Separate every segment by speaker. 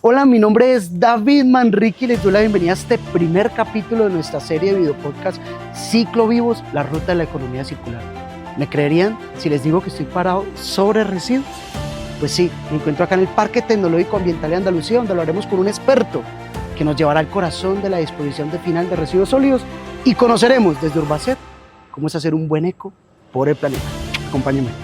Speaker 1: Hola, mi nombre es David Manrique y les doy la bienvenida a este primer capítulo de nuestra serie de videopodcast Ciclo Vivos, la ruta de la economía circular. ¿Me creerían si les digo que estoy parado sobre residuos? Pues sí, me encuentro acá en el Parque Tecnológico Ambiental de Andalucía, donde lo haremos con un experto que nos llevará al corazón de la disposición de final de residuos sólidos y conoceremos desde Urbacer cómo es hacer un buen eco por el planeta. Acompáñenme.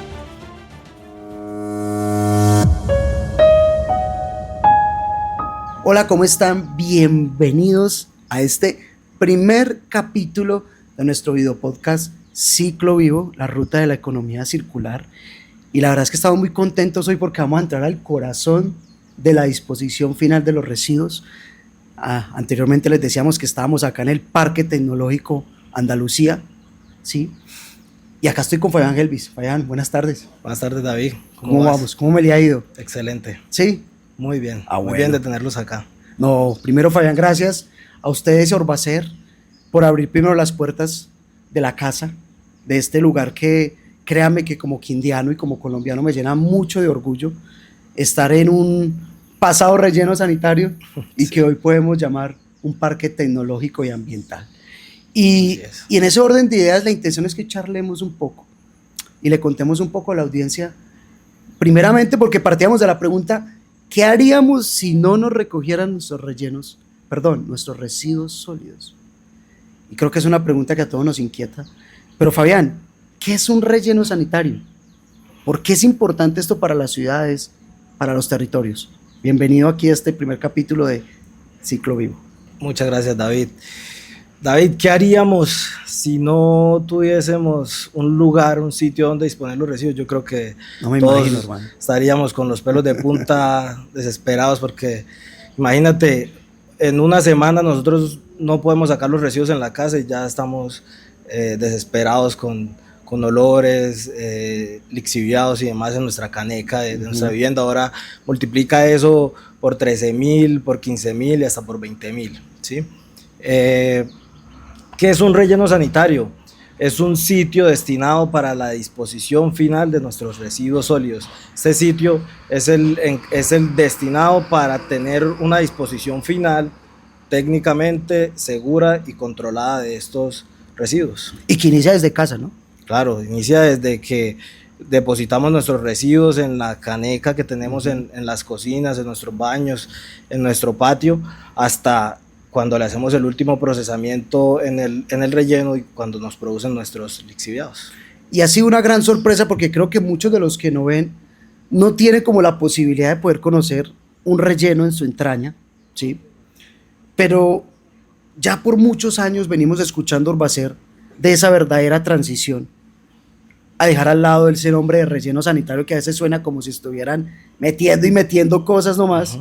Speaker 1: Hola, ¿cómo están? Bienvenidos a este primer capítulo de nuestro videopodcast Ciclo Vivo, la ruta de la economía circular. Y la verdad es que estamos muy contentos hoy porque vamos a entrar al corazón de la disposición final de los residuos. Anteriormente les decíamos que estábamos acá en el Parque Tecnológico Andalucía, ¿sí? Y acá estoy con Fabián Helvis. Fabián, buenas tardes.
Speaker 2: Buenas tardes, David.
Speaker 1: ¿Cómo vamos? ¿Cómo me le ha ido?
Speaker 2: Excelente.
Speaker 1: ¿Sí?
Speaker 2: Muy bien.
Speaker 1: Bueno.
Speaker 2: Muy bien de tenerlos acá.
Speaker 1: No, primero, Fabián, gracias a ustedes y a Urbacer por abrir primero las puertas de la casa, de este lugar que, créame que como quindiano y como colombiano me llena mucho de orgullo estar en un pasado relleno sanitario y
Speaker 2: Sí.
Speaker 1: que hoy podemos llamar un parque tecnológico y ambiental. Y en ese orden de ideas, la intención es que charlemos un poco y le contemos un poco a la audiencia, primeramente porque partíamos de la pregunta: ¿qué haríamos si no nos recogieran nuestros residuos sólidos? Y creo que es una pregunta que a todos nos inquieta. Pero Fabián, ¿qué es un relleno sanitario? ¿Por qué es importante esto para las ciudades, para los territorios? Bienvenido aquí a este primer capítulo de Ciclo Vivo.
Speaker 2: Muchas gracias, David. David, ¿qué haríamos si no tuviésemos un lugar, un sitio donde disponer los residuos? Yo creo que
Speaker 1: No me
Speaker 2: todos
Speaker 1: imagino, hermano.
Speaker 2: estaríamos con los pelos de punta, desesperados, porque imagínate, en una semana nosotros no podemos sacar los residuos en la casa y ya estamos desesperados con olores, lixiviados y demás en nuestra caneca de nuestra vivienda. Ahora multiplica eso por 13,000, por 15,000 y hasta por 20,000, ¿sí? ¿Qué es un relleno sanitario? Es un sitio destinado para la disposición final de nuestros residuos sólidos. Este sitio es el destinado para tener una disposición final técnicamente segura y controlada de estos residuos.
Speaker 1: Y que inicia desde casa, ¿no?
Speaker 2: Claro, inicia desde que depositamos nuestros residuos en la caneca que tenemos en las cocinas, en nuestros baños, en nuestro patio, hasta cuando le hacemos el último procesamiento en el relleno y cuando nos producen nuestros lixiviados.
Speaker 1: Y ha sido una gran sorpresa porque creo que muchos de los que no ven no tienen como la posibilidad de poder conocer un relleno en su entraña, ¿sí? Pero ya por muchos años venimos escuchando Urbacer de esa verdadera transición a dejar al lado el ser hombre de relleno sanitario, que a veces suena como si estuvieran metiendo cosas nomás,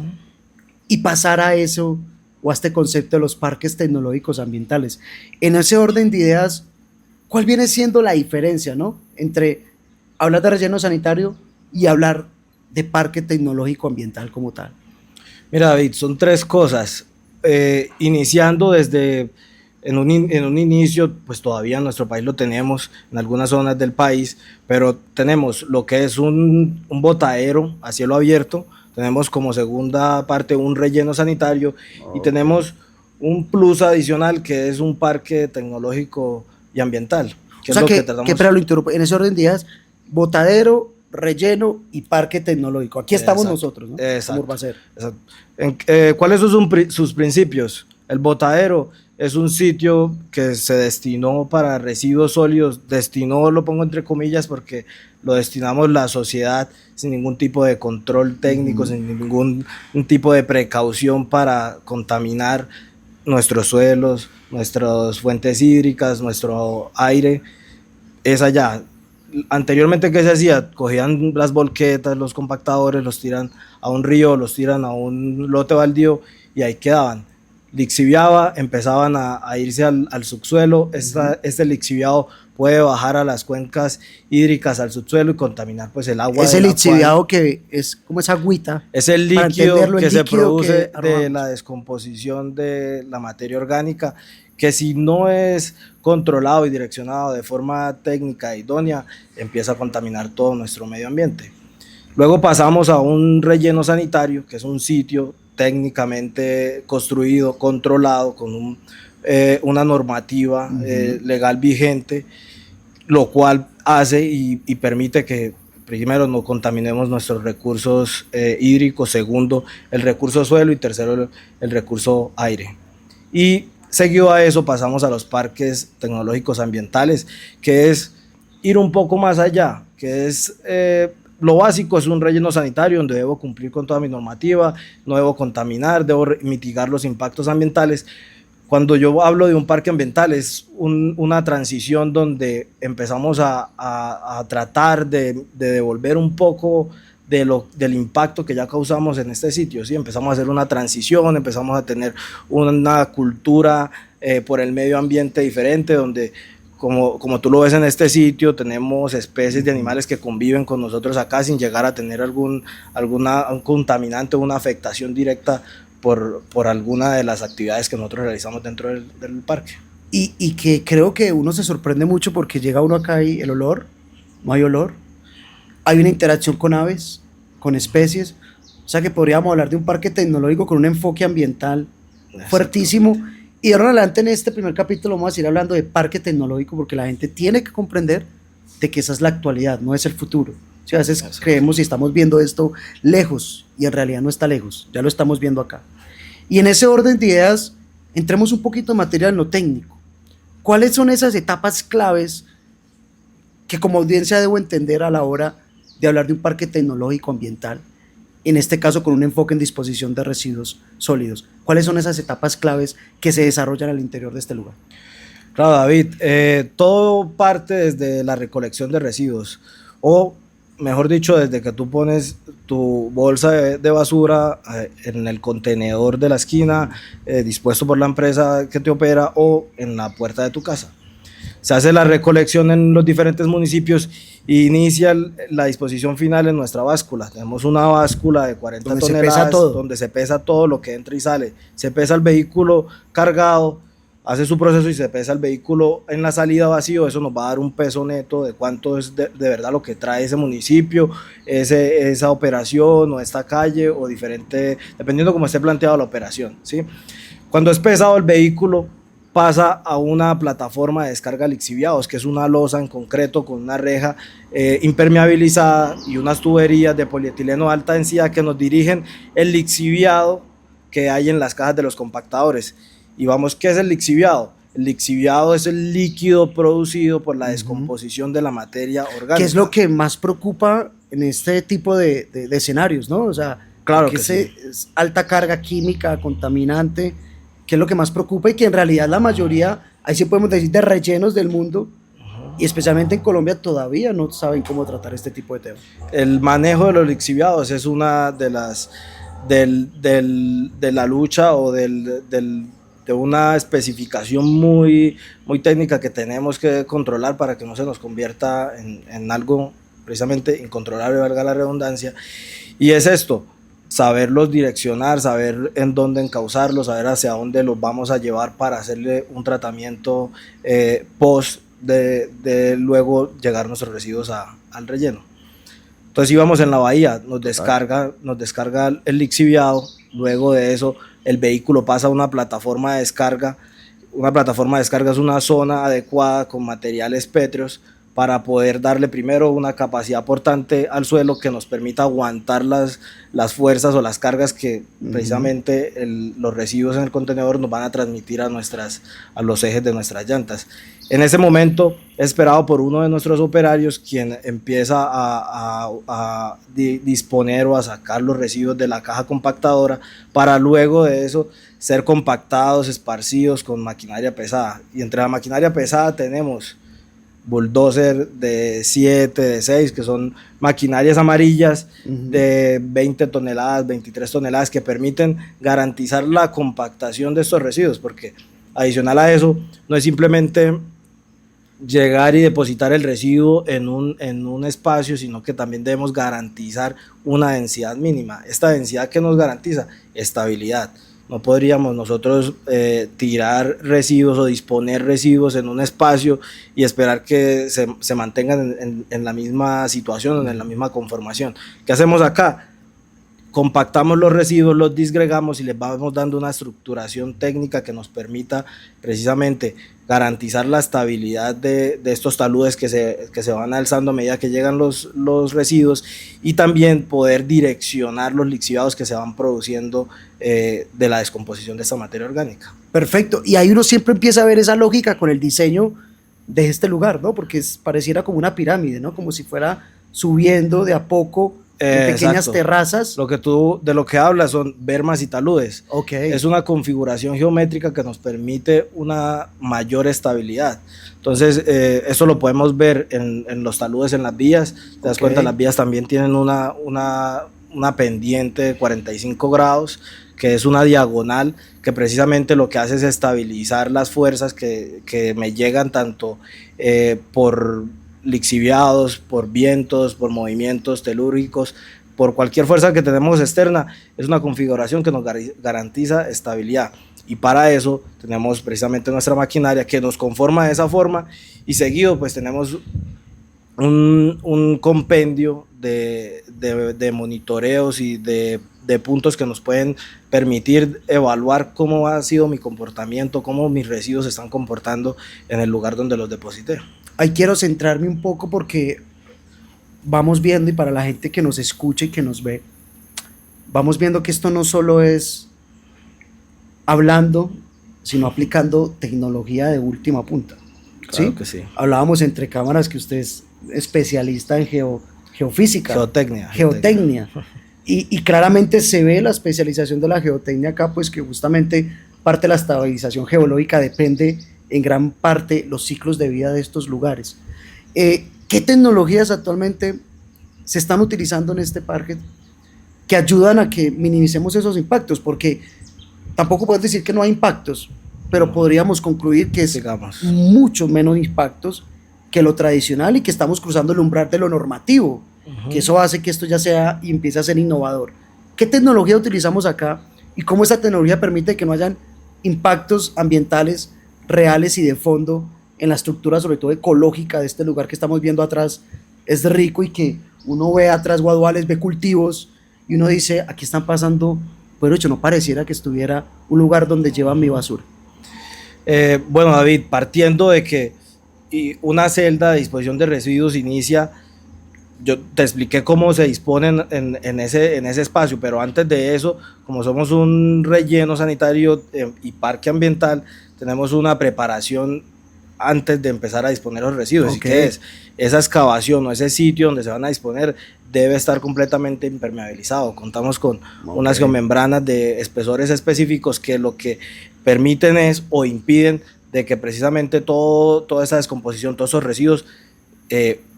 Speaker 1: y pasar a eso o a este concepto de los parques tecnológicos ambientales. En ese orden de ideas, ¿cuál viene siendo la diferencia, ¿no?, entre hablar de relleno sanitario y hablar de parque tecnológico ambiental como tal?
Speaker 2: Mira, David, son tres cosas. Iniciando desde en un inicio, pues todavía en nuestro país lo tenemos, en algunas zonas del país, pero tenemos lo que es un botadero a cielo abierto, tenemos como segunda parte un relleno sanitario y tenemos un plus adicional que es un parque tecnológico y ambiental.
Speaker 1: O sea, pero lo interrumpo, en ese orden de ideas, botadero, relleno y parque tecnológico. Aquí estamos nosotros, ¿no?
Speaker 2: Exacto.
Speaker 1: Como Urbacer.
Speaker 2: ¿Cuáles son sus principios? El botadero es un sitio que se destinó para residuos sólidos, lo pongo entre comillas porque lo destinamos la sociedad sin ningún tipo de control técnico, sin ningún tipo de precaución para contaminar nuestros suelos, nuestras fuentes hídricas, nuestro aire. Es allá. Anteriormente, ¿qué se hacía? Cogían las volquetas, los compactadores, los tiran a un río, los tiran a un lote baldío y ahí quedaban. Lixiviaba, empezaban a irse al subsuelo. Este lixiviado puede bajar a las cuencas hídricas, al subsuelo y contaminar pues el agua.
Speaker 1: Ese lixiviado que es como esa agüita.
Speaker 2: Es el líquido que se produce
Speaker 1: de
Speaker 2: de la descomposición de la materia orgánica, que si no es controlado y direccionado de forma técnica e idónea, empieza a contaminar todo nuestro medio ambiente. Luego pasamos a un relleno sanitario, que es un sitio técnicamente construido, controlado, con una normativa legal vigente, lo cual hace y permite que primero no contaminemos nuestros recursos hídricos, segundo el recurso suelo y tercero el recurso aire. Y seguido a eso pasamos a los parques tecnológicos ambientales, que es ir un poco más allá, que es lo básico, es un relleno sanitario donde debo cumplir con toda mi normativa, no debo contaminar, debo mitigar los impactos ambientales. Cuando yo hablo de un parque ambiental es una transición donde empezamos a tratar de devolver un poco del impacto que ya causamos en este sitio, ¿sí? Empezamos a hacer una transición, empezamos a tener una cultura por el medio ambiente diferente, donde como tú lo ves en este sitio, tenemos especies de animales que conviven con nosotros acá sin llegar a tener un contaminante o una afectación directa por alguna de las actividades que nosotros realizamos dentro del parque.
Speaker 1: Y que creo que uno se sorprende mucho porque llega uno acá y el olor, no hay olor, hay una interacción con aves, con especies, o sea que podríamos hablar de un parque tecnológico con un enfoque ambiental fuertísimo. Y de ahora en adelante en este primer capítulo vamos a ir hablando de parque tecnológico porque la gente tiene que comprender de que esa es la actualidad, no es el futuro. O sea, a veces creemos y estamos viendo esto lejos y en realidad no está lejos, ya lo estamos viendo acá. Y en ese orden de ideas, entremos un poquito en materia en lo técnico. ¿Cuáles son esas etapas claves que como audiencia debo entender a la hora de hablar de un parque tecnológico ambiental? En este caso con un enfoque en disposición de residuos sólidos. ¿Cuáles son esas etapas claves que se desarrollan al interior de este lugar?
Speaker 2: Claro, David, todo parte desde la recolección de residuos, o mejor dicho, desde que tú pones tu bolsa de basura en el contenedor de la esquina, dispuesto por la empresa que te opera, o en la puerta de tu casa. Se hace la recolección en los diferentes municipios e inicia la disposición final en nuestra báscula. Tenemos una báscula de 40 toneladas donde se pesa todo lo que entra y sale. Se pesa el vehículo cargado, hace su proceso y se pesa el vehículo en la salida vacío. Eso nos va a dar un peso neto de cuánto es de verdad lo que trae ese municipio, esa operación o esta calle o diferente, dependiendo cómo esté planteada la operación, ¿sí? Cuando es pesado el vehículo, pasa a una plataforma de descarga de lixiviados, que es una losa en concreto con una reja impermeabilizada y unas tuberías de polietileno de alta densidad que nos dirigen el lixiviado que hay en las cajas de los compactadores. Y vamos, ¿qué es el lixiviado? El lixiviado es el líquido producido por la descomposición de la materia orgánica.
Speaker 1: ¿Qué es lo que más preocupa en este tipo de escenarios, ¿no? O sea,
Speaker 2: claro que sí.
Speaker 1: Es alta carga química, contaminante, que es lo que más preocupa y que en realidad la mayoría, ahí sí podemos decir, de rellenos del mundo, y especialmente en Colombia todavía no saben cómo tratar este tipo de temas.
Speaker 2: El manejo de los lixiviados es una de las de la lucha o de una especificación muy técnica que tenemos que controlar para que no se nos convierta en algo precisamente incontrolable, valga la redundancia, y es esto: saberlos direccionar, saber en dónde encauzarlos, saber hacia dónde los vamos a llevar para hacerle un tratamiento post de luego llegar nuestros residuos al relleno. Entonces íbamos en la bahía, nos descarga el lixiviado, luego de eso el vehículo pasa a una plataforma de descarga. Una plataforma de descarga es una zona adecuada con materiales pétreos para poder darle primero una capacidad portante al suelo que nos permita aguantar las fuerzas o las cargas que precisamente los residuos en el contenedor nos van a transmitir a los ejes de nuestras llantas. En ese momento es esperado por uno de nuestros operarios, quien empieza a disponer o a sacar los residuos de la caja compactadora para luego de eso ser compactados, esparcidos con maquinaria pesada. Y entre la maquinaria pesada tenemos bulldozer de 7, de 6, que son maquinarias amarillas de 20 toneladas, 23 toneladas, que permiten garantizar la compactación de estos residuos, porque adicional a eso, no es simplemente llegar y depositar el residuo en un espacio, sino que también debemos garantizar una densidad mínima. Esta densidad que nos garantiza estabilidad. No podríamos nosotros tirar residuos o disponer residuos en un espacio y esperar que se mantengan en la misma situación, en la misma conformación. ¿Qué hacemos acá? compactamos los residuos, los disgregamos y les vamos dando una estructuración técnica que nos permita precisamente garantizar la estabilidad de estos taludes que se van alzando a medida que llegan los residuos, y también poder direccionar los lixiviados que se van produciendo de la descomposición de esta materia orgánica.
Speaker 1: Perfecto, y ahí uno siempre empieza a ver esa lógica con el diseño de este lugar, ¿no? Porque pareciera como una pirámide, ¿no? Como si fuera subiendo de a poco en pequeñas
Speaker 2: Exacto.
Speaker 1: terrazas.
Speaker 2: De lo que hablas son bermas y taludes.
Speaker 1: Okay.
Speaker 2: Es una configuración geométrica que nos permite una mayor estabilidad. Entonces, eso lo podemos ver en los taludes en las vías. Te das cuenta, las vías también tienen una pendiente de 45 grados, que es una diagonal, que precisamente lo que hace es estabilizar las fuerzas que me llegan tanto por lixiviados, por vientos, por movimientos telúricos, por cualquier fuerza que tenemos externa. Es una configuración que nos garantiza estabilidad, y para eso tenemos precisamente nuestra maquinaria que nos conforma de esa forma, y seguido pues tenemos un compendio de monitoreos y de puntos que nos pueden permitir evaluar cómo ha sido mi comportamiento, cómo mis residuos se están comportando en el lugar donde los deposité.
Speaker 1: Ahí quiero centrarme un poco porque vamos viendo, y para la gente que nos escucha y que nos ve, vamos viendo que esto no solo es hablando, sino aplicando tecnología de última punta.
Speaker 2: Claro,
Speaker 1: ¿sí?
Speaker 2: Que sí.
Speaker 1: Hablábamos entre cámaras que usted es especialista en geofísica.
Speaker 2: Geotecnia.
Speaker 1: Y claramente se ve la especialización de la geotecnia acá, pues que justamente parte de la estabilización geológica depende en gran parte los ciclos de vida de estos lugares. ¿Qué tecnologías actualmente se están utilizando en este parque que ayudan a que minimicemos esos impactos? Porque tampoco puedes decir que no hay impactos, pero podríamos concluir que es mucho menos impactos que lo tradicional, y que estamos cruzando el umbral de lo normativo, que eso hace que esto ya sea y empiece a ser innovador. ¿Qué tecnología utilizamos acá y cómo esta tecnología permite que no hayan impactos ambientales reales y de fondo en la estructura, sobre todo ecológica, de este lugar que estamos viendo atrás? Es rico, y que uno ve atrás guaduales, ve cultivos, y uno dice, aquí están pasando, pero hecho, no pareciera que estuviera un lugar donde llevan mi basura.
Speaker 2: Bueno, David, partiendo de que una celda de disposición de residuos inicia, yo te expliqué cómo se disponen en ese espacio, pero antes de eso, como somos un relleno sanitario y parque ambiental, tenemos una preparación antes de empezar a disponer los residuos. ¿Y qué es? Esa excavación o ese sitio donde se van a disponer debe estar completamente impermeabilizado. Contamos con unas geomembranas de espesores específicos que lo que permiten es, o impiden, de que precisamente toda esa descomposición, todos esos residuos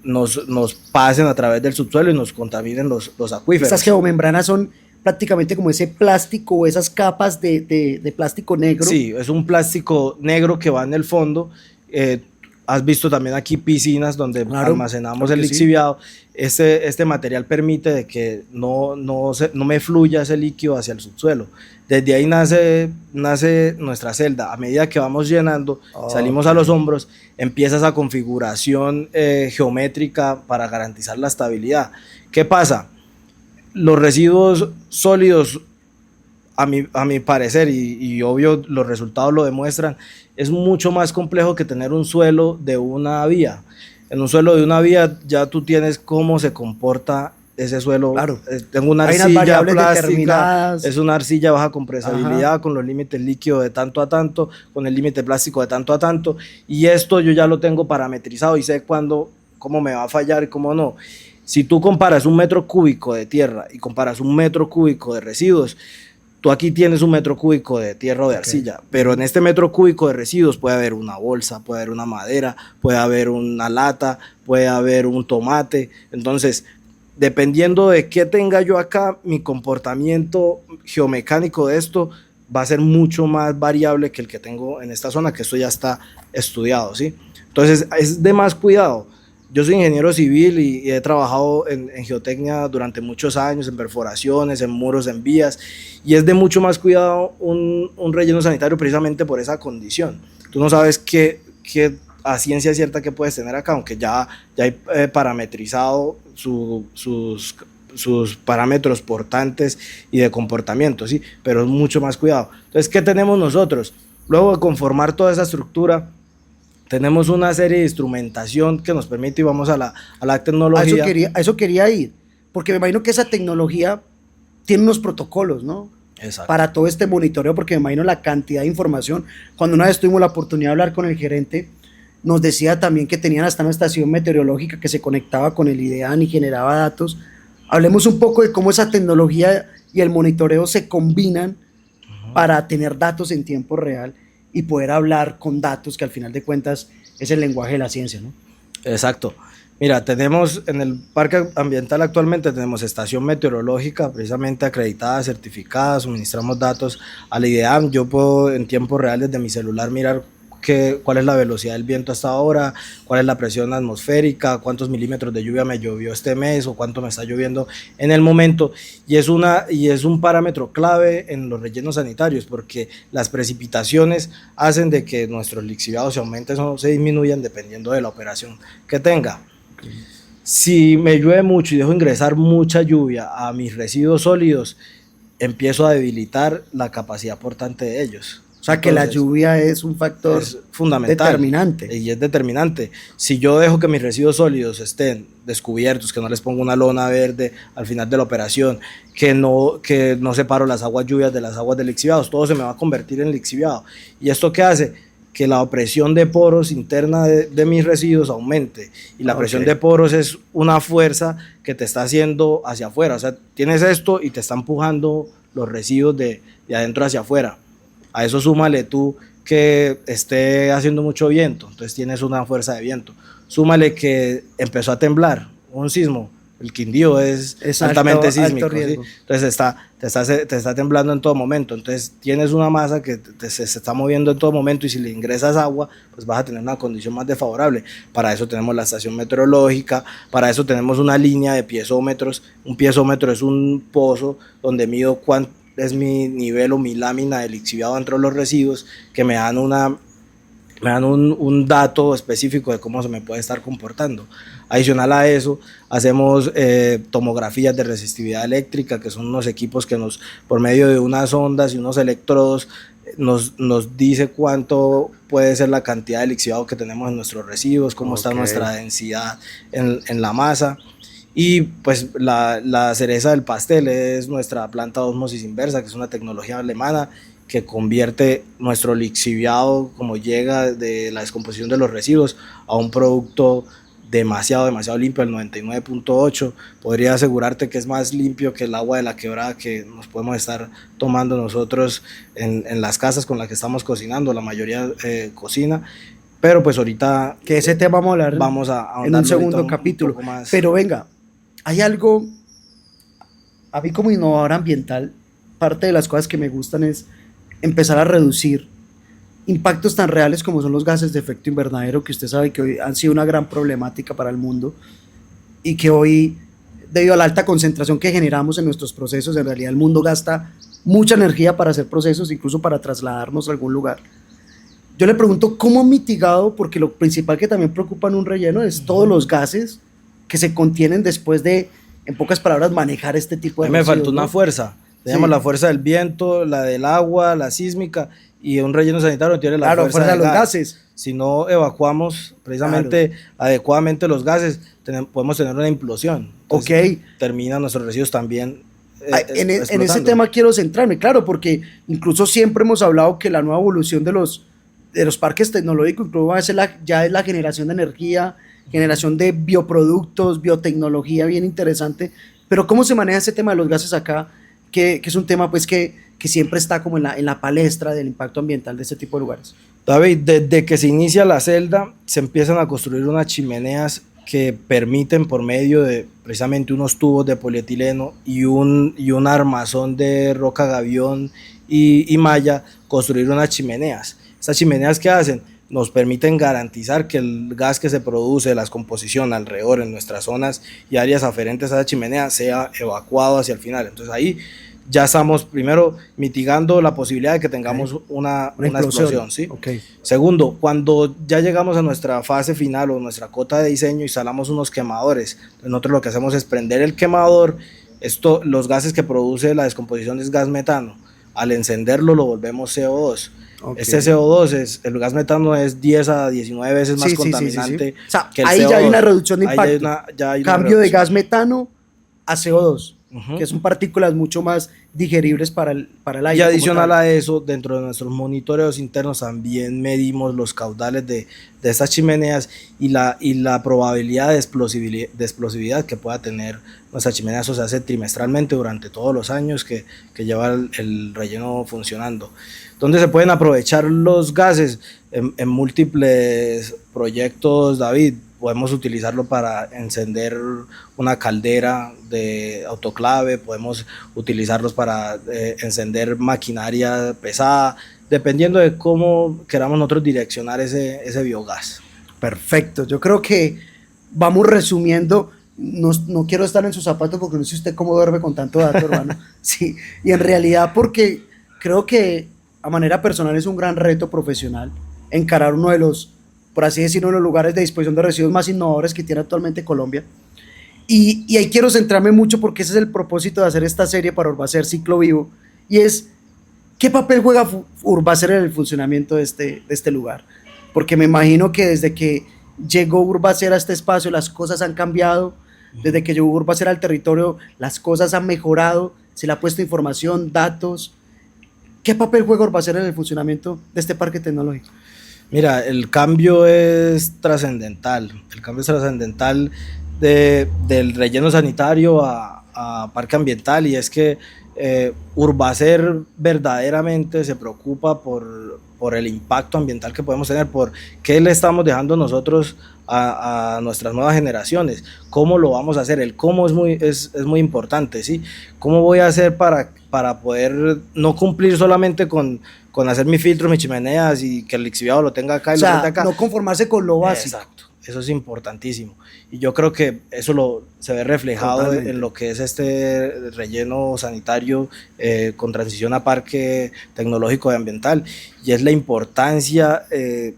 Speaker 2: nos pasen a través del subsuelo y nos contaminen los acuíferos.
Speaker 1: Estas geomembranas son prácticamente como ese plástico o esas capas de plástico negro.
Speaker 2: Sí, es un plástico negro que va en el fondo. Has visto también aquí piscinas donde almacenamos el lixiviado. Sí. Este material permite de que no me fluya ese líquido hacia el subsuelo. Desde ahí nace nuestra celda. A medida que vamos llenando, salimos a los hombros, empieza esa configuración geométrica para garantizar la estabilidad. ¿Qué pasa? Los residuos sólidos, a mi parecer, y obvio los resultados lo demuestran, es mucho más complejo que tener un suelo de una vía. En un suelo de una vía ya tú tienes cómo se comporta ese suelo.
Speaker 1: Claro.
Speaker 2: Tengo una arcilla plástica, es una arcilla baja compresabilidad, con los límites líquidos de tanto a tanto, con el límite plástico de tanto a tanto, y esto yo ya lo tengo parametrizado y sé cómo me va a fallar y cómo no. Si tú comparas un metro cúbico de tierra y comparas un metro cúbico de residuos, tú aquí tienes un metro cúbico de tierra o de arcilla, pero en este metro cúbico de residuos puede haber una bolsa, puede haber una madera, puede haber una lata, puede haber un tomate. Entonces, dependiendo de qué tenga yo acá, mi comportamiento geomecánico de esto va a ser mucho más variable que el que tengo en esta zona, que esto ya está estudiado, ¿sí? Entonces, es de más cuidado. Yo soy ingeniero civil y he trabajado en geotecnia durante muchos años, en perforaciones, en muros, en vías, y es de mucho más cuidado un relleno sanitario precisamente por esa condición. Tú no sabes qué a ciencia cierta que puedes tener acá, aunque ya hay parametrizado sus sus parámetros portantes y de comportamiento, ¿sí? Pero es mucho más cuidado. Entonces, ¿qué tenemos nosotros? Luego de conformar toda esa estructura, tenemos una serie de instrumentación que nos permite, y vamos a la tecnología.
Speaker 1: A eso quería ir, porque me imagino que esa tecnología tiene unos protocolos, ¿no?
Speaker 2: Exacto.
Speaker 1: Para todo este monitoreo, porque me imagino la cantidad de información. Cuando una vez tuvimos la oportunidad de hablar con el gerente, nos decía también que tenían hasta una estación meteorológica que se conectaba con el IDEAN y generaba datos. Hablemos un poco de cómo esa tecnología y el monitoreo se combinan para tener datos en tiempo real y poder hablar con datos, que al final de cuentas es el lenguaje de la ciencia, ¿no?
Speaker 2: Exacto. Mira, tenemos en el parque ambiental actualmente tenemos estación meteorológica precisamente acreditada, certificada, suministramos datos al IDEAM. Yo puedo en tiempo real desde mi celular mirar cuál es la velocidad del viento hasta ahora, cuál es la presión atmosférica, cuántos milímetros de lluvia me llovió este mes o cuánto me está lloviendo en el momento, y es un parámetro clave en los rellenos sanitarios porque las precipitaciones hacen de que nuestros lixiviados se aumenten o se disminuyan dependiendo de la operación que tenga. Si me llueve mucho y dejo ingresar mucha lluvia a mis residuos sólidos, empiezo a debilitar la capacidad portante de ellos.
Speaker 1: O sea, que la lluvia es un factor
Speaker 2: fundamental,
Speaker 1: determinante.
Speaker 2: Y es determinante. Si yo dejo que mis residuos sólidos estén descubiertos, que no les pongo una lona verde al final de la operación, que no separo las aguas lluvias de las aguas de lixiviados, todo se me va a convertir en lixiviado. ¿Y esto qué hace? Que la presión de poros interna de mis residuos aumente. Y la presión de poros es una fuerza que te está haciendo hacia afuera. O sea, tienes esto y te está empujando los residuos de adentro hacia afuera. A eso súmale tú que esté haciendo mucho viento, entonces tienes una fuerza de viento. Súmale que empezó a temblar, un sismo, el Quindío es altamente sísmico, ¿sí? Entonces te está temblando en todo momento, entonces tienes una masa que se está moviendo en todo momento, y si le ingresas agua, pues vas a tener una condición más desfavorable. Para eso tenemos la estación meteorológica, para eso tenemos una línea de piezómetros. Un piezómetro es un pozo donde mido cuánto es mi nivel o mi lámina de lixiviado dentro de los residuos, que me dan un dato específico de cómo se me puede estar comportando. Adicional a eso, hacemos tomografías de resistividad eléctrica, que son unos equipos que por medio de unas ondas y unos electrodos, nos dice cuánto puede ser la cantidad de lixiviado que tenemos en nuestros residuos, cómo está nuestra densidad en la masa. Y pues la cereza del pastel es nuestra planta de ósmosis inversa, que es una tecnología alemana que convierte nuestro lixiviado, como llega de la descomposición de los residuos, a un producto demasiado limpio, el 99.8. Podría asegurarte que es más limpio que el agua de la quebrada que nos podemos estar tomando nosotros en las casas con las que estamos cocinando. La mayoría cocina. Pero pues ahorita...
Speaker 1: Que ese tema vamos a hablar en un segundo capítulo. Pero venga, hay algo, a mí como innovador ambiental, parte de las cosas que me gustan es empezar a reducir impactos tan reales como son los gases de efecto invernadero, que usted sabe que hoy han sido una gran problemática para el mundo, y que hoy, debido a la alta concentración que generamos en nuestros procesos, en realidad el mundo gasta mucha energía para hacer procesos, incluso para trasladarnos a algún lugar. Yo le pregunto, ¿cómo han mitigado? Porque lo principal que también preocupa en un relleno es todos los gases que se contienen después de, en pocas palabras, manejar este tipo de
Speaker 2: residuos. Me faltó
Speaker 1: ¿no?
Speaker 2: una fuerza. Tenemos la fuerza del viento, la del agua, la sísmica, y un relleno sanitario tiene la fuerza de
Speaker 1: los gases.
Speaker 2: Si no evacuamos precisamente adecuadamente los gases, podemos tener una implosión. Entonces, terminan nuestros residuos también.
Speaker 1: En ese tema quiero centrarme, claro, porque incluso siempre hemos hablado que la nueva evolución de los parques tecnológicos incluso ya es la generación de energía, generación de bioproductos, biotecnología bien interesante. Pero ¿cómo se maneja ese tema de los gases acá? Que es un tema pues que siempre está como en la palestra del impacto ambiental de este tipo de lugares.
Speaker 2: David, desde que se inicia la celda, se empiezan a construir unas chimeneas que permiten, por medio de precisamente unos tubos de polietileno y un armazón de roca gavión y malla, construir unas chimeneas. Estas chimeneas, ¿qué hacen? Nos permiten garantizar que el gas que se produce, la descomposición alrededor en nuestras zonas y áreas aferentes a esa chimenea sea evacuado hacia el final. Entonces ahí ya estamos primero mitigando la posibilidad de que tengamos una explosión, ¿sí? Segundo, cuando ya llegamos a nuestra fase final o nuestra cota de diseño, instalamos unos quemadores. Entonces nosotros lo que hacemos es prender el quemador los gases que produce la descomposición es gas metano. Al encenderlo lo volvemos CO2.
Speaker 1: Okay.
Speaker 2: Este CO2, el gas metano es 10 a 19 veces más contaminante
Speaker 1: O sea,
Speaker 2: que el
Speaker 1: ahí
Speaker 2: CO2.
Speaker 1: Ya hay una reducción de impacto.
Speaker 2: Ya hay
Speaker 1: Cambio de gas metano a CO2,
Speaker 2: uh-huh.
Speaker 1: que son partículas mucho más digeribles para el aire.
Speaker 2: Y adicional a eso, dentro de nuestros monitoreos internos también medimos los caudales de estas chimeneas y la probabilidad de explosividad que pueda tener nuestra chimenea. Eso se hace trimestralmente durante todos los años que lleva el relleno funcionando. ¿Dónde se pueden aprovechar los gases? En múltiples proyectos, David. Podemos utilizarlo para encender una caldera de autoclave, podemos utilizarlos para encender maquinaria pesada, dependiendo de cómo queramos nosotros direccionar ese biogás.
Speaker 1: Perfecto, yo creo que vamos resumiendo. No quiero estar en sus zapatos porque no sé usted cómo duerme con tanto dato, hermano. Sí, y en realidad porque creo que a manera personal es un gran reto profesional encarar uno de los, por así decirlo, los lugares de disposición de residuos más innovadores que tiene actualmente Colombia. Y ahí quiero centrarme mucho porque ese es el propósito de hacer esta serie para Urbacer Ciclo Vivo, y es ¿qué papel juega Urbacer en el funcionamiento de este lugar? Porque me imagino que desde que llegó Urbacer a este espacio las cosas han cambiado, desde que llegó Urbacer al territorio las cosas han mejorado, se le ha puesto información, datos. ¿Qué papel juega Urbacer en el funcionamiento de este parque tecnológico?
Speaker 2: Mira, el cambio es trascendental. El cambio es trascendental del relleno sanitario a parque ambiental, y es que Urbacer verdaderamente se preocupa por el impacto ambiental que podemos tener, por qué le estamos dejando nosotros a nuestras nuevas generaciones, cómo lo vamos a hacer. El cómo es muy importante, ¿sí? ¿Cómo voy a hacer para poder no cumplir solamente con hacer mi filtro, mis chimeneas y que el lixiviado lo tenga acá y
Speaker 1: o sea,
Speaker 2: lo tenga acá?
Speaker 1: No conformarse con lo básico.
Speaker 2: Exacto, eso es importantísimo. Y yo creo que eso se ve reflejado en lo que es este relleno sanitario con transición a parque tecnológico y ambiental. Y es la importancia en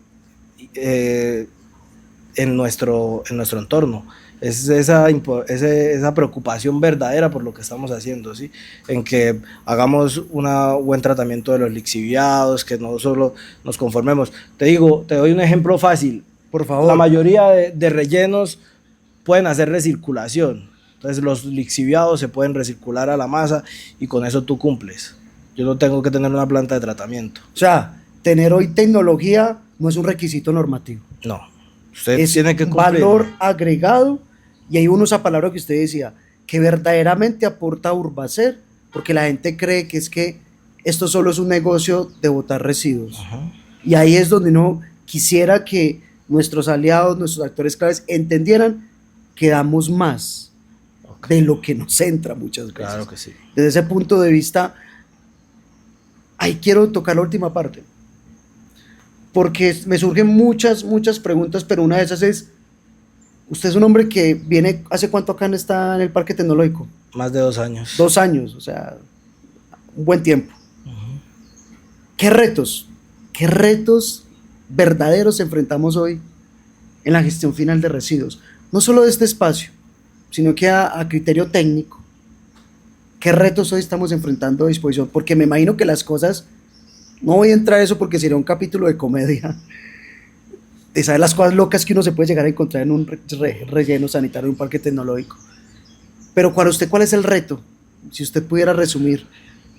Speaker 2: nuestro entorno. Es esa preocupación verdadera por lo que estamos haciendo, ¿sí? En que hagamos un buen tratamiento de los lixiviados, que no solo nos conformemos. Te doy un ejemplo fácil.
Speaker 1: Por favor.
Speaker 2: La mayoría de rellenos pueden hacer recirculación. Entonces los lixiviados se pueden recircular a la masa y con eso tú cumples. Yo no tengo que tener una planta de tratamiento.
Speaker 1: O sea, tener hoy tecnología no es un requisito normativo.
Speaker 2: No. Usted tiene que cumplir.
Speaker 1: Valor agregado. Y hay unos a palabra que usted decía, que verdaderamente aporta Urbacer, porque la gente cree que es que esto solo es un negocio de botar residuos.
Speaker 2: Ajá.
Speaker 1: Y ahí es donde uno quisiera que nuestros aliados, nuestros actores claves entendieran que damos más de lo que nos entra muchas veces.
Speaker 2: Claro que sí.
Speaker 1: Desde ese punto de vista, ahí quiero tocar la última parte, porque me surgen muchas preguntas, pero una de esas es, usted es un hombre que viene, ¿hace cuánto acá está en el Parque Tecnológico?
Speaker 2: Más de 2 años.
Speaker 1: 2 años, o sea, un buen tiempo. Uh-huh. ¿Qué retos verdaderos enfrentamos hoy en la gestión final de residuos? No solo de este espacio, sino que a criterio técnico. ¿Qué retos hoy estamos enfrentando a disposición? Porque me imagino que las cosas, no voy a entrar a eso porque sería un capítulo de comedia, de saber las cosas locas que uno se puede llegar a encontrar en un relleno sanitario, en un parque tecnológico. Pero para usted, ¿cuál es el reto? Si usted pudiera resumir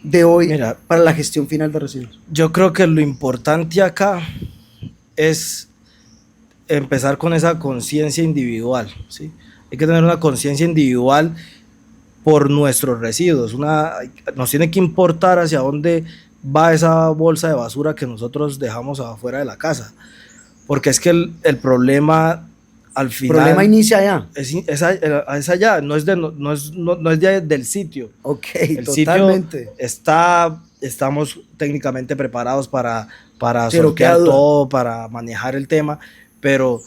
Speaker 1: de hoy para la gestión final de residuos.
Speaker 2: Yo creo que lo importante acá es empezar con esa conciencia individual, ¿sí? Hay que tener una conciencia individual por nuestros residuos. Nos tiene que importar hacia dónde va esa bolsa de basura que nosotros dejamos afuera de la casa. Porque es que el problema al final...
Speaker 1: El problema inicia allá.
Speaker 2: Es allá, no es del sitio.
Speaker 1: Ok,
Speaker 2: el
Speaker 1: totalmente.
Speaker 2: Sitio estamos técnicamente preparados para sortear todo, para manejar el tema, pero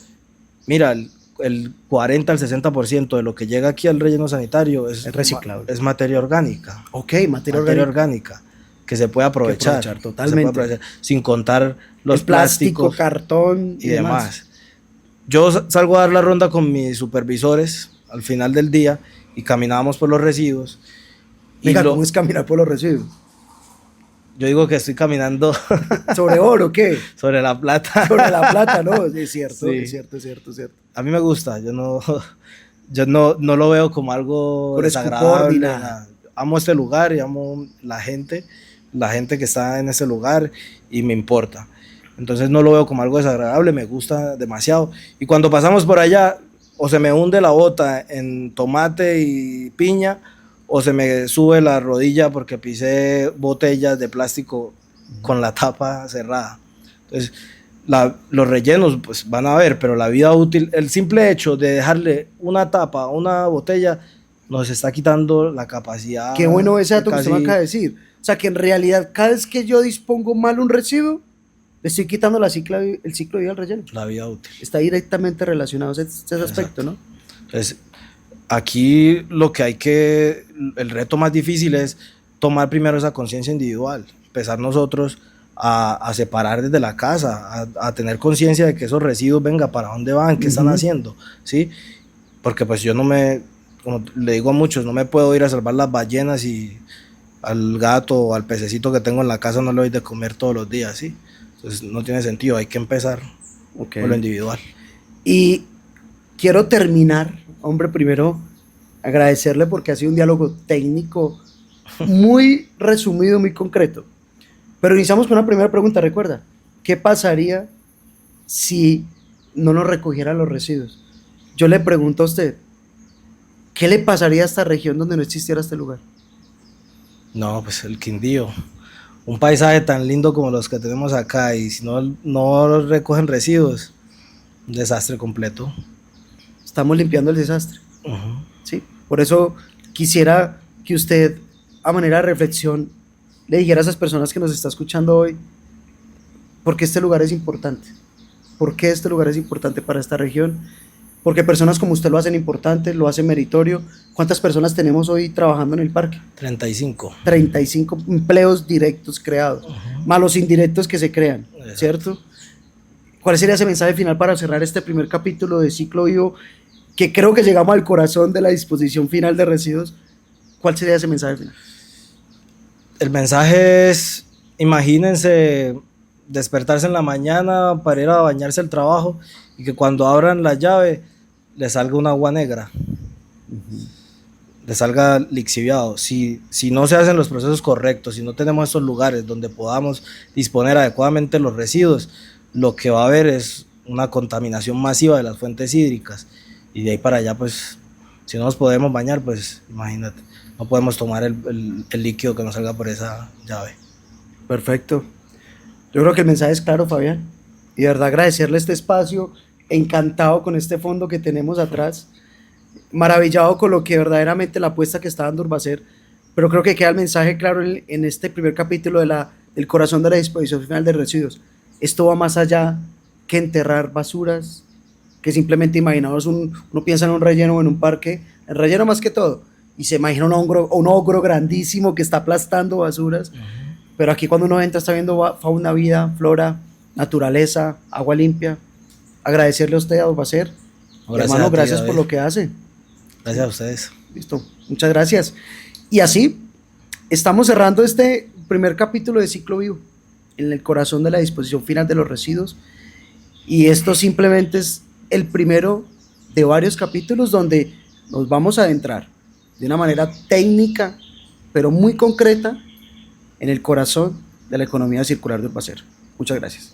Speaker 2: mira, el 40 al 60% de lo que llega aquí al relleno sanitario es reciclable. Es materia orgánica.
Speaker 1: Ok, materia orgánica.
Speaker 2: Que se puede aprovechar.
Speaker 1: Totalmente.
Speaker 2: Sin contar los
Speaker 1: plástico,
Speaker 2: plásticos,
Speaker 1: cartón
Speaker 2: y demás. Yo salgo a dar la ronda con mis supervisores al final del día y caminábamos por los residuos.
Speaker 1: Venga, ¿cómo es caminar por los residuos?
Speaker 2: Yo digo que estoy caminando
Speaker 1: ¿Sobre oro o qué?
Speaker 2: sobre la plata.
Speaker 1: Sobre la plata, ¿no? Es cierto,
Speaker 2: Sí.
Speaker 1: es cierto, es cierto, es cierto.
Speaker 2: A mí me gusta, yo no lo veo como algo
Speaker 1: Con estupor ni
Speaker 2: desagradable.
Speaker 1: nada.
Speaker 2: Nada. Amo este lugar y amo la gente que está en ese lugar y me importa. Entonces no lo veo como algo desagradable, me gusta demasiado. Y cuando pasamos por allá, o se me hunde la bota en tomate y piña, o se me sube la rodilla porque pisé botellas de plástico con la tapa cerrada. Entonces, los rellenos pues van a ver, pero la vida útil, el simple hecho de dejarle una tapa a una botella nos está quitando la capacidad.
Speaker 1: Qué bueno ese dato que usted me
Speaker 2: casi-
Speaker 1: acaba de decir. O sea, que en realidad cada vez que yo dispongo mal un residuo, le estoy quitando el ciclo de vida al relleno.
Speaker 2: la vida útil.
Speaker 1: Está directamente relacionado ese aspecto, ¿no?
Speaker 2: Entonces, aquí el reto más difícil es tomar primero esa conciencia individual, empezar nosotros a separar desde la casa, a tener conciencia de que esos residuos, venga, para dónde van, qué están haciendo, ¿sí? Porque pues como le digo a muchos, no me puedo ir a salvar las ballenas y al gato o al pececito que tengo en la casa no le doy de comer todos los días, ¿sí? Entonces no tiene sentido, hay que empezar
Speaker 1: Ok.
Speaker 2: por lo individual.
Speaker 1: Y quiero terminar, hombre, primero agradecerle porque ha sido un diálogo técnico muy resumido, muy concreto. Pero iniciamos con una primera pregunta, recuerda, ¿qué pasaría si no nos recogieran los residuos? Yo le pregunto a usted, ¿qué le pasaría a esta región donde no existiera este lugar?
Speaker 2: No, pues el Quindío, un paisaje tan lindo como los que tenemos acá, y si no recogen residuos, un desastre completo.
Speaker 1: Estamos limpiando el desastre.
Speaker 2: Ujú.
Speaker 1: ¿Sí? Por eso quisiera que usted, a manera de reflexión, le dijera a esas personas que nos está escuchando hoy, por qué este lugar es importante. ¿Por qué este lugar es importante para esta región? Porque personas como usted lo hacen importante, lo hacen meritorio. ¿Cuántas personas tenemos hoy trabajando en el parque?
Speaker 2: 35.
Speaker 1: 35 empleos directos creados, más los indirectos que se crean,
Speaker 2: Exacto.
Speaker 1: ¿cierto? ¿Cuál sería ese mensaje final para cerrar este primer capítulo de Ciclo Vivo, que creo que llegamos al corazón de la disposición final de residuos? ¿Cuál sería ese mensaje final?
Speaker 2: El mensaje es, imagínense despertarse en la mañana para ir a bañarse al trabajo y que cuando abran la llave le salga un agua negra, le salga lixiviado. Si no se hacen los procesos correctos, si no tenemos estos lugares donde podamos disponer adecuadamente los residuos, lo que va a haber es una contaminación masiva de las fuentes hídricas, y de ahí para allá, pues, si no nos podemos bañar, pues imagínate, no podemos tomar el líquido que nos salga por esa llave.
Speaker 1: Perfecto. Yo creo que el mensaje es claro, Fabián. Y de verdad agradecerle este espacio, encantado con este fondo que tenemos atrás, maravillado con lo que verdaderamente la apuesta que está dando Urbacer, pero creo que queda el mensaje claro en este primer capítulo del corazón de la disposición final de residuos. Esto va más allá que enterrar basuras, que simplemente imaginaos uno piensa en un relleno o en un parque, el relleno más que todo, y se imagina un ogro grandísimo que está aplastando basuras, pero aquí cuando uno entra está viendo fauna, vida, flora, naturaleza, agua limpia. Agradecerle a usted, a Urbacer. Hermano, gracias por lo que hace.
Speaker 2: Gracias a ustedes.
Speaker 1: Listo, muchas gracias. Y así estamos cerrando este primer capítulo de Ciclo Vivo, en el corazón de la disposición final de los residuos. Y esto simplemente es el primero de varios capítulos donde nos vamos a adentrar de una manera técnica, pero muy concreta, en el corazón de la economía circular de Urbacer. Muchas gracias.